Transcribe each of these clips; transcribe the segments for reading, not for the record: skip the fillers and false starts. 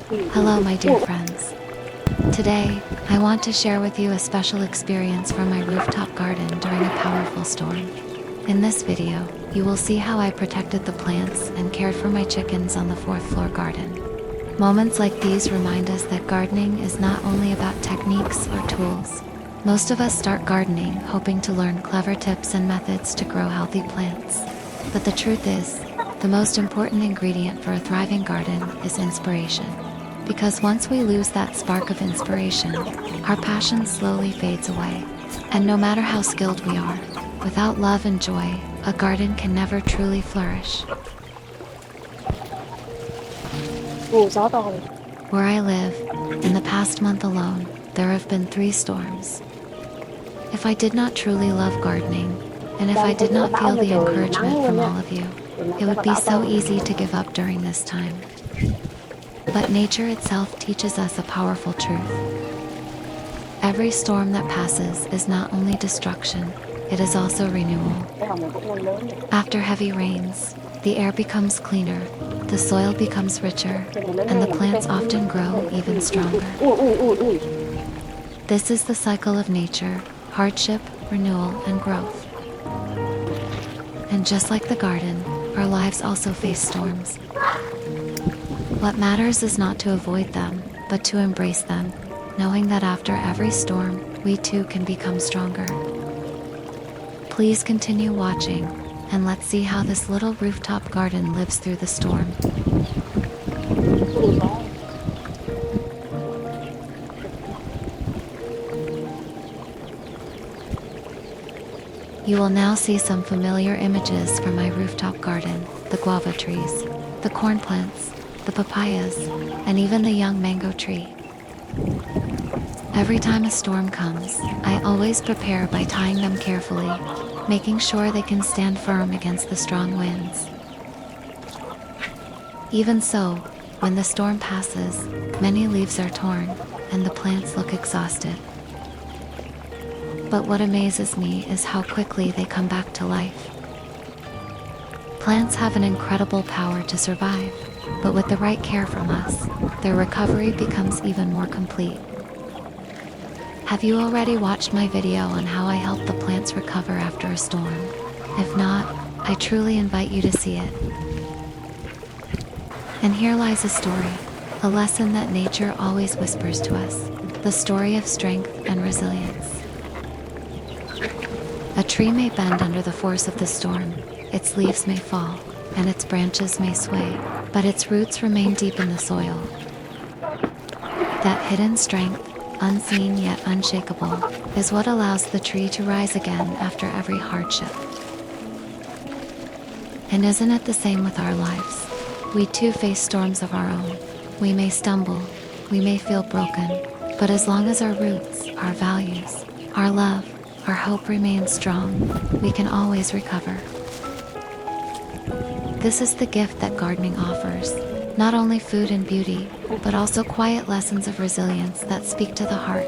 Hello, my dear friends. Today, I want to share with you a special experience from my rooftop garden during a powerful storm. In this video, you will see how I protected the plants and cared for my chickens on the fourth floor garden. Moments like these remind us that gardening is not only about techniques or tools. Most of us start gardening hoping to learn clever tips and methods to grow healthy plants. But the truth is, the most important ingredient for a thriving garden is inspiration. Because once we lose that spark of inspiration, our passion slowly fades away. And no matter how skilled we are, without love and joy, a garden can never truly flourish. Where I live, in the past month alone, there have been 3 storms. If I did not truly love gardening, and if I did not feel the encouragement from all of you, it would be so easy to give up during this time. But nature itself teaches us a powerful truth. Every storm that passes is not only destruction, it is also renewal. After heavy rains, the air becomes cleaner, the soil becomes richer, and the plants often grow even stronger. This is the cycle of nature: hardship, renewal, and growth. And just like the garden, our lives also face storms. What matters is not to avoid them, but to embrace them, knowing that after every storm, we too can become stronger. Please continue watching, and let's see how this little rooftop garden lives through the storm. You will now see some familiar images from my rooftop garden: the guava trees, the corn plants, the papayas, and even the young mango tree. Every time a storm comes, I always prepare by tying them carefully, making sure they can stand firm against the strong winds. Even so, when the storm passes, many leaves are torn, and the plants look exhausted. But what amazes me is how quickly they come back to life. Plants have an incredible power to survive, but with the right care from us, their recovery becomes even more complete. Have you already watched my video on how I help the plants recover after a storm? If not, I truly invite you to see it. And here lies a story, a lesson that nature always whispers to us, the story of strength and resilience. A tree may bend under the force of the storm, its leaves may fall, and its branches may sway, but its roots remain deep in the soil. That hidden strength, unseen yet unshakable, is what allows the tree to rise again after every hardship. And isn't it the same with our lives? We too face storms of our own. We may stumble, we may feel broken, but as long as our roots, our values, our love, our hope remains strong, we can always recover. This is the gift that gardening offers, not only food and beauty, but also quiet lessons of resilience that speak to the heart.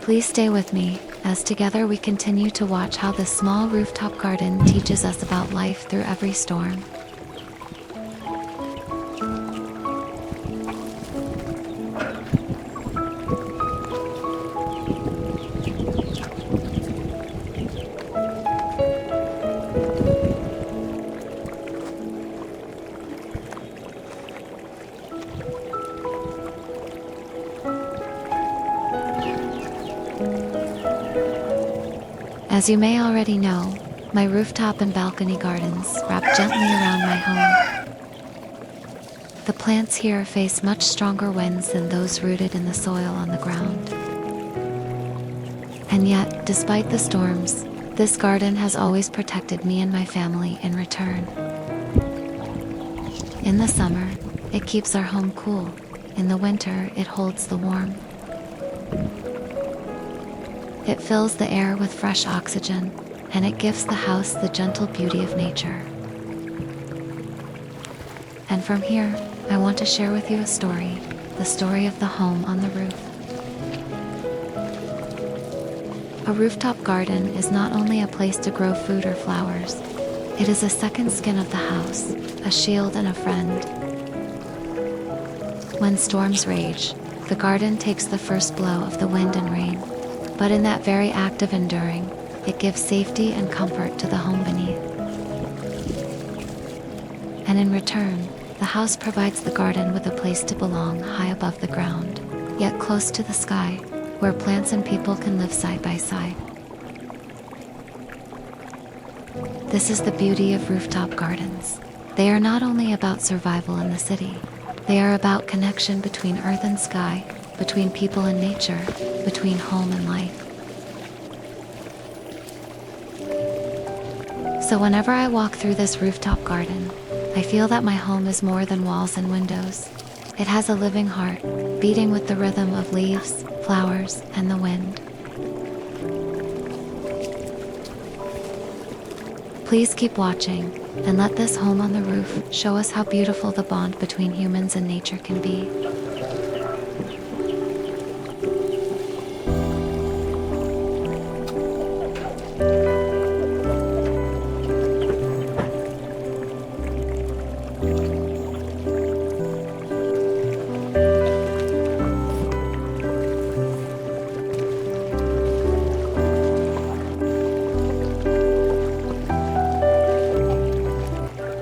Please stay with me, as together we continue to watch how this small rooftop garden teaches us about life through every storm. As you may already know, my rooftop and balcony gardens wrap gently around my home. The plants here face much stronger winds than those rooted in the soil on the ground. And yet, despite the storms, this garden has always protected me and my family in return. In the summer, it keeps our home cool. In the winter, it holds the warmth. It fills the air with fresh oxygen, and it gives the house the gentle beauty of nature. And from here, I want to share with you a story, the story of the home on the roof. A rooftop garden is not only a place to grow food or flowers, it is a second skin of the house, a shield and a friend. When storms rage, the garden takes the first blow of the wind and rain. But in that very act of enduring, it gives safety and comfort to the home beneath. And in return, the house provides the garden with a place to belong high above the ground, yet close to the sky, where plants and people can live side by side. This is the beauty of rooftop gardens. They are not only about survival in the city, they are about connection between earth and sky, between people and nature, between home and life. So whenever I walk through this rooftop garden, I feel that my home is more than walls and windows. It has a living heart, beating with the rhythm of leaves, flowers, and the wind. Please keep watching, and let this home on the roof show us how beautiful the bond between humans and nature can be.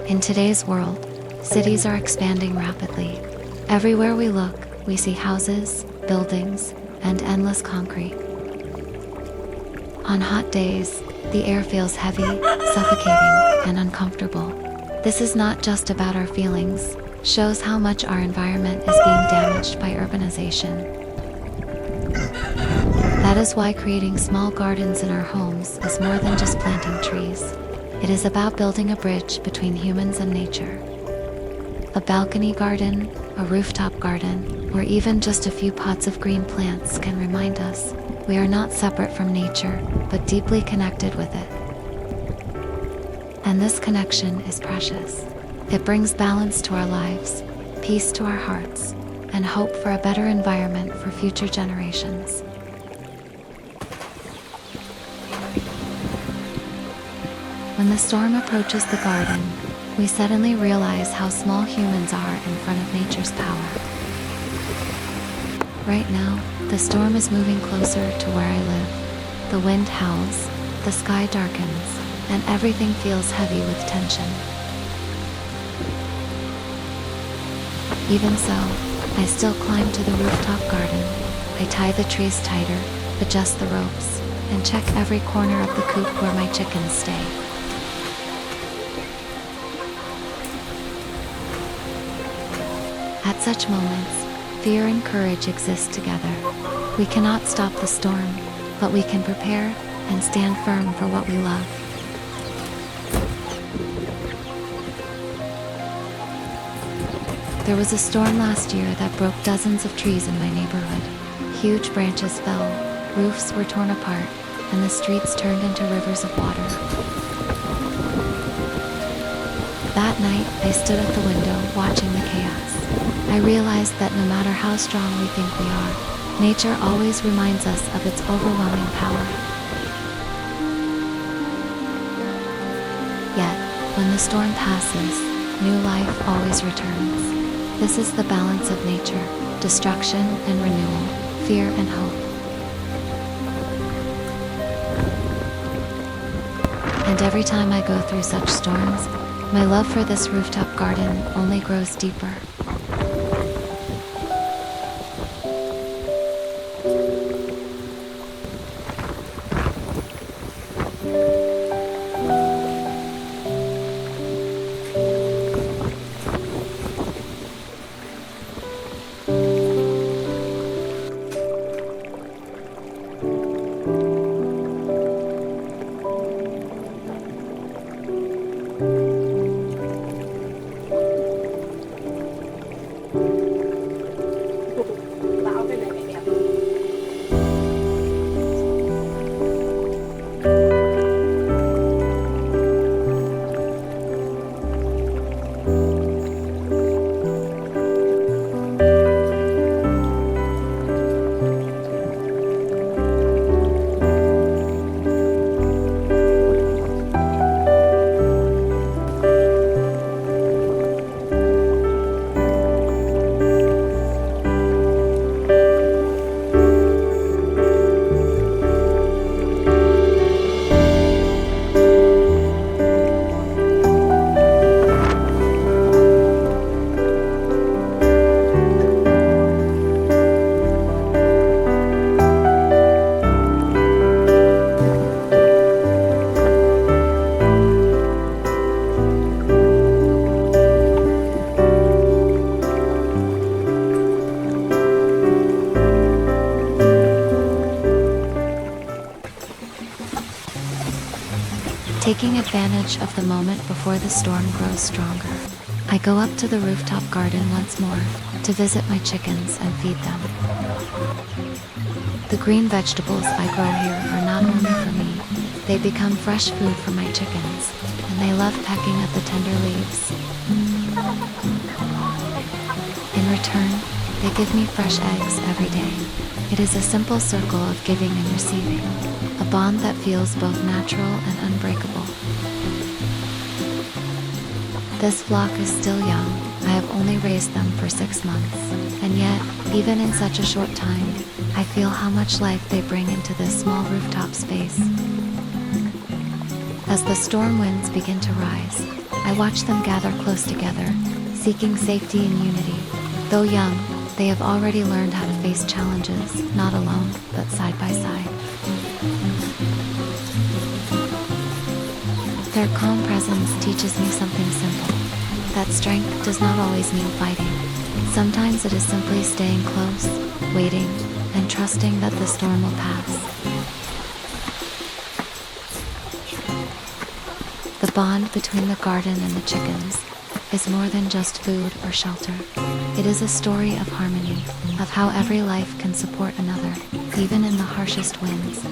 In today's world, cities are expanding rapidly. Everywhere we look, we see houses, buildings, and endless concrete. On hot days, the air feels heavy, suffocating, and uncomfortable. This is not just about our feelings, shows how much our environment is being damaged by urbanization. That is why creating small gardens in our homes is more than just planting trees. It is about building a bridge between humans and nature. A balcony garden, a rooftop garden, or even just a few pots of green plants can remind us we are not separate from nature, but deeply connected with it. And this connection is precious. It brings balance to our lives, peace to our hearts, and hope for a better environment for future generations. When the storm approaches the garden, we suddenly realize how small humans are in front of nature's power. Right now, the storm is moving closer to where I live. The wind howls, the sky darkens, and everything feels heavy with tension. Even so, I still climb to the rooftop garden. I tie the trees tighter, adjust the ropes, and check every corner of the coop where my chickens stay. At such moments, fear and courage exist together. We cannot stop the storm, but we can prepare and stand firm for what we love. There was a storm last year that broke dozens of trees in my neighborhood. Huge branches fell, roofs were torn apart, and the streets turned into rivers of water. That night, I stood at the window watching the chaos. I realized that no matter how strong we think we are, nature always reminds us of its overwhelming power. Yet, when the storm passes, new life always returns. This is the balance of nature, destruction and renewal, fear and hope. And every time I go through such storms, my love for this rooftop garden only grows deeper. Taking advantage of the moment before the storm grows stronger, I go up to the rooftop garden once more to visit my chickens and feed them. The green vegetables I grow here are not only for me, they become fresh food for my chickens, and they love pecking at the tender leaves. In return, they give me fresh eggs every day. It is a simple circle of giving and receiving, a bond that feels both natural and unbreakable. This flock is still young. I have only raised them for 6 months, and yet, even in such a short time, I feel how much life they bring into this small rooftop space. As the storm winds begin to rise, I watch them gather close together, seeking safety and unity. Though young, they have already learned how to face challenges, not alone, but side by side. Their calm presence teaches me something simple, that strength does not always mean fighting. Sometimes it is simply staying close, waiting, and trusting that the storm will pass. The bond between the garden and the chickens is more than just food or shelter. It is a story of harmony, of how every life can support another, even in the harshest winds.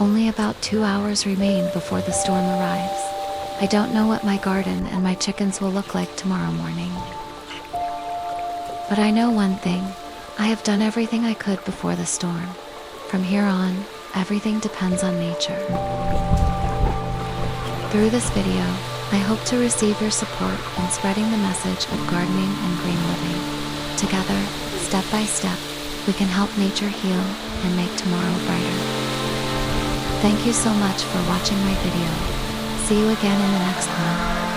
Only about 2 hours remain before the storm arrives. I don't know what my garden and my chickens will look like tomorrow morning. But I know one thing. I have done everything I could before the storm. From here on, everything depends on nature. Through this video, I hope to receive your support in spreading the message of gardening and green living. Together, step by step, we can help nature heal and make tomorrow brighter. Thank you so much for watching my video. See you again in the next one.